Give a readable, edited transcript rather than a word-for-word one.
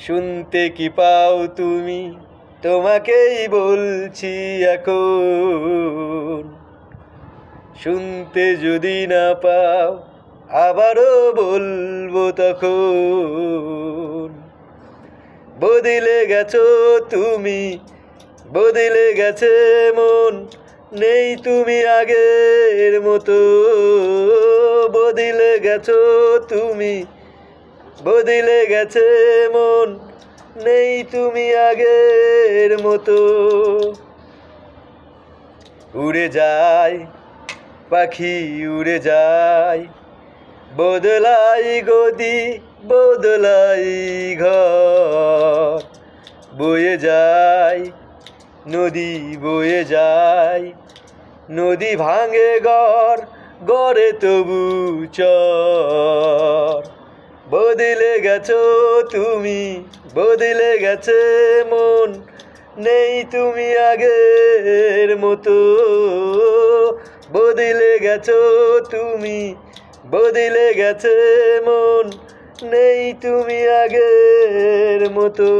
শুনতে কি পাও তুমি, তোমাকেই বলছি এখন। শুনতে যদি না পাও আবারও বলবো তখন। বদলে গেছো তুমি, বদলে গেছে মন, নেই তুমি আগের মতো। বদলে গেছো তুমি, বদলে গেছে মন, নেই তুমি আগের মতো। উড়ে যায় পাখি, উড়ে যায়, বদলাই গদি, বদলাই ঘর। বয়ে যায় নদী, বয়ে যায় নদী, ভাঙে ঘর, গড়ে তবু চর। বদলে গেছো তুমি, বদলে গেছে মন, নেই তুমি আগের মতো। বদলে গেছো তুমি, বদলে গেছে মন, নেই তুমি আগের মতো।